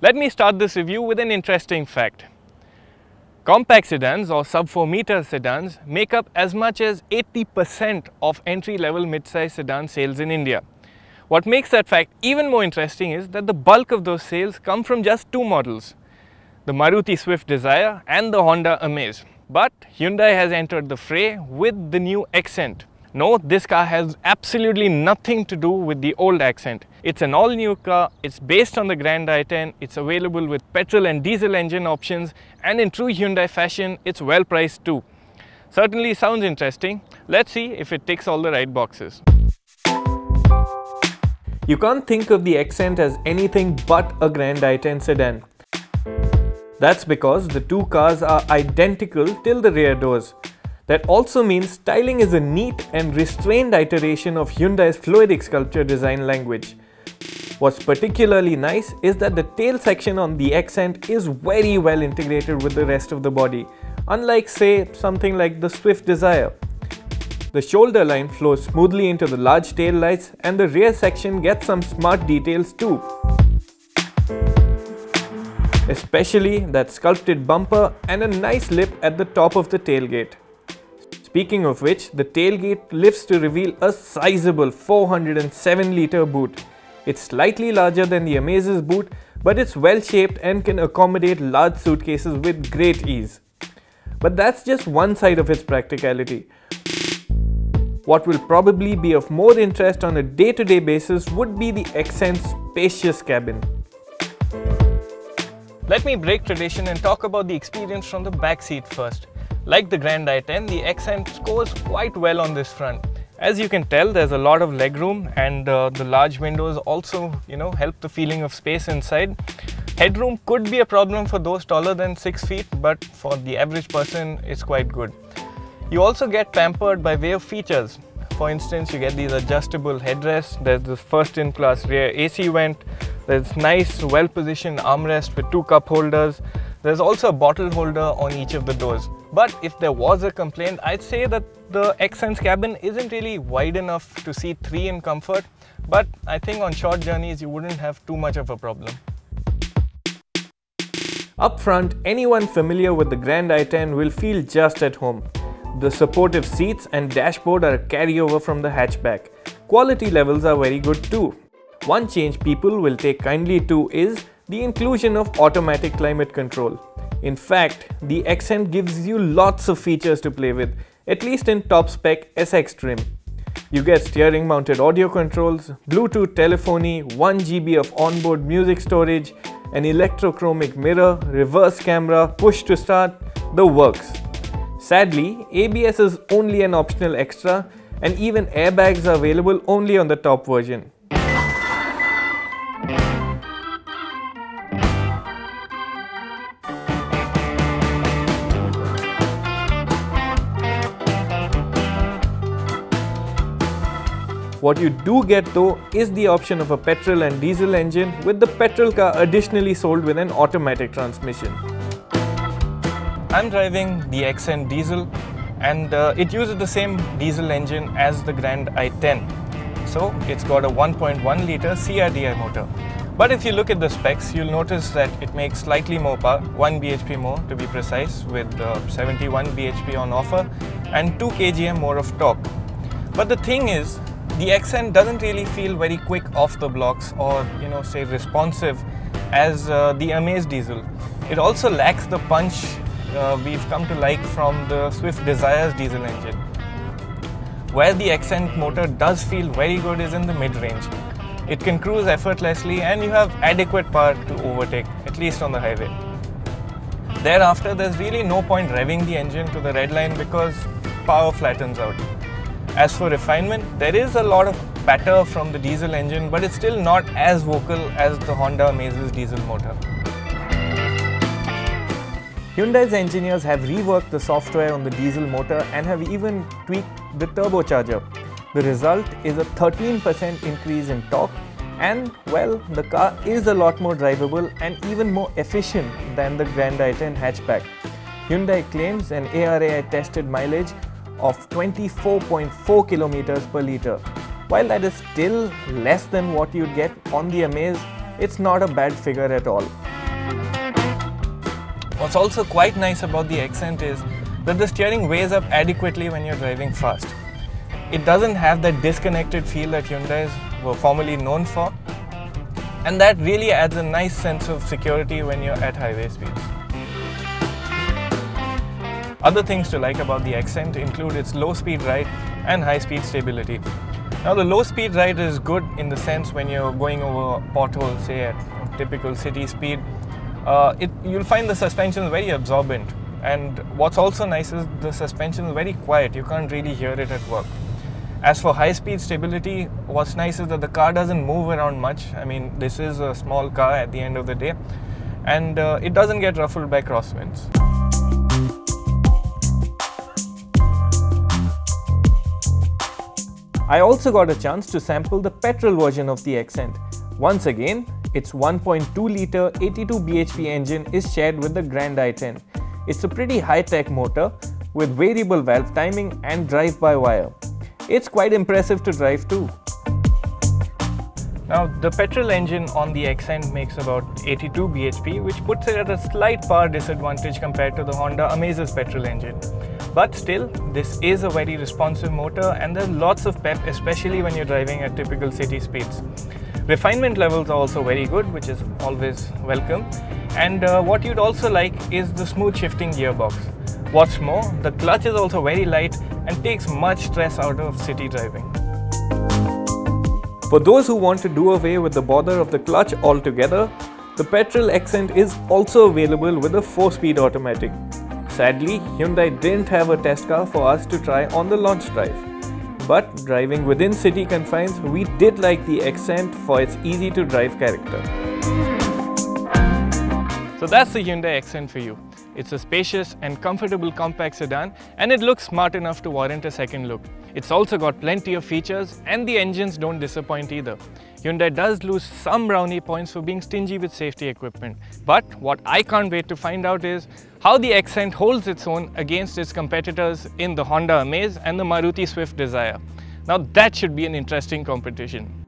Let me start this review with an interesting fact. Compact sedans or sub-4 meter sedans make up as much as 80% of entry-level mid-size sedan sales in India. What makes that fact even more interesting is that the bulk of those sales come from just two models, the Maruti Swift Dzire and the Honda Amaze. But Hyundai has entered the fray with the new Xcent. No, this car has absolutely nothing to do with the old Xcent. It's an all-new car, it's based on the Grand i10, it's available with petrol and diesel engine options, and in true Hyundai fashion, it's well priced too. Certainly sounds interesting. Let's see if it ticks all the right boxes. You can't think of the Xcent as anything but a Grand i10 sedan. That's because the two cars are identical till the rear doors. That also means styling is a neat and restrained iteration of Hyundai's fluidic sculpture design language. What's particularly nice is that the tail section on the Xcent is very well integrated with the rest of the body, unlike say something like the Swift Dzire. The shoulder line flows smoothly into the large tail lights and the rear section gets some smart details too. Especially that sculpted bumper and a nice lip at the top of the tailgate. Speaking of which, the tailgate lifts to reveal a sizable 407-litre boot. It's slightly larger than the Amaze's boot, but it's well shaped and can accommodate large suitcases with great ease. But that's just one side of its practicality. What will probably be of more interest on a day-to-day basis would be the Xcent's spacious cabin. Let me break tradition and talk about the experience from the back seat first. Like the Grand i10, the Xcent scores quite well on this front. As you can tell, there's a lot of legroom and the large windows also, help the feeling of space inside. Headroom could be a problem for those taller than 6 feet, but for the average person, it's quite good. You also get pampered by way of features. For instance, you get these adjustable headrests, there's this first-in-class rear AC vent, there's nice, well-positioned armrest with 2 cup holders. There's also a bottle holder on each of the doors. But if there was a complaint, I'd say that the Xcent's cabin isn't really wide enough to seat 3 in comfort, but I think on short journeys you wouldn't have too much of a problem. Up front, anyone familiar with the Grand i10 will feel just at home. The supportive seats and dashboard are a carryover from the hatchback. Quality levels are very good too. One change people will take kindly to is the inclusion of automatic climate control. In fact, the Xcent gives you lots of features to play with, at least in top spec SX trim. You get steering mounted audio controls, Bluetooth telephony, 1 GB of onboard music storage, an electrochromic mirror, reverse camera, push to start, the works. Sadly, ABS is only an optional extra and even airbags are available only on the top version. What you do get though is the option of a petrol and diesel engine, with the petrol car additionally sold with an automatic transmission. I'm driving the Xcent diesel and it uses the same diesel engine as the Grand i10. So it's got a 1.1 litre CRDI motor. But if you look at the specs, you'll notice that it makes slightly more power, 1 bhp more to be precise, with 71 bhp on offer and 2 kgm more of torque. But the thing is, the Xcent doesn't really feel very quick off the blocks or say responsive as the Amaze diesel. It also lacks the punch we've come to like from the Swift Desire's diesel engine. Where the Xcent motor does feel very good is in the mid-range. It can cruise effortlessly and you have adequate power to overtake, at least on the highway. Thereafter, there's really no point revving the engine to the red line because power flattens out. As for refinement, there is a lot of patter from the diesel engine, but it's still not as vocal as the Honda Amaze's diesel motor. Hyundai's engineers have reworked the software on the diesel motor and have even tweaked the turbocharger. The result is a 13% increase in torque and, well, the car is a lot more drivable and even more efficient than the Grand i10 hatchback. Hyundai claims an ARAI tested mileage of 24.4 kilometers per litre. While that is still less than what you'd get on the Amaze, it's not a bad figure at all. What's also quite nice about the Xcent is that the steering weighs up adequately when you're driving fast. It doesn't have that disconnected feel that Hyundais were formerly known for, and that really adds a nice sense of security when you're at highway speeds. Other things to like about the Xcent include its low-speed ride and high-speed stability. Now the low-speed ride is good in the sense when you're going over potholes, say at typical city speed, you'll find the suspension very absorbent. And what's also nice is the suspension is very quiet, you can't really hear it at work. As for high-speed stability, what's nice is that the car doesn't move around much. I mean, this is a small car at the end of the day, and it doesn't get ruffled by crosswinds. I also got a chance to sample the petrol version of the Xcent. Once again, its 1.2-litre 82 bhp engine is shared with the Grand i10. It's a pretty high-tech motor with variable valve timing and drive-by-wire. It's quite impressive to drive too. Now, the petrol engine on the Xcent makes about 82 bhp, which puts it at a slight power disadvantage compared to the Honda Amaze's petrol engine. But still, this is a very responsive motor and there's lots of pep, especially when you're driving at typical city speeds. Refinement levels are also very good, which is always welcome. And what you'd also like is the smooth shifting gearbox. What's more, the clutch is also very light and takes much stress out of city driving. For those who want to do away with the bother of the clutch altogether, the petrol Xcent is also available with a 4-speed automatic. Sadly, Hyundai didn't have a test car for us to try on the launch drive. But driving within city confines, we did like the Xcent for its easy to drive character. So that's the Hyundai Xcent for you. It's a spacious and comfortable compact sedan, and it looks smart enough to warrant a second look. It's also got plenty of features, and the engines don't disappoint either. Hyundai does lose some brownie points for being stingy with safety equipment. But what I can't wait to find out is how the Xcent holds its own against its competitors in the Honda Amaze and the Maruti Swift Dzire. Now that should be an interesting competition.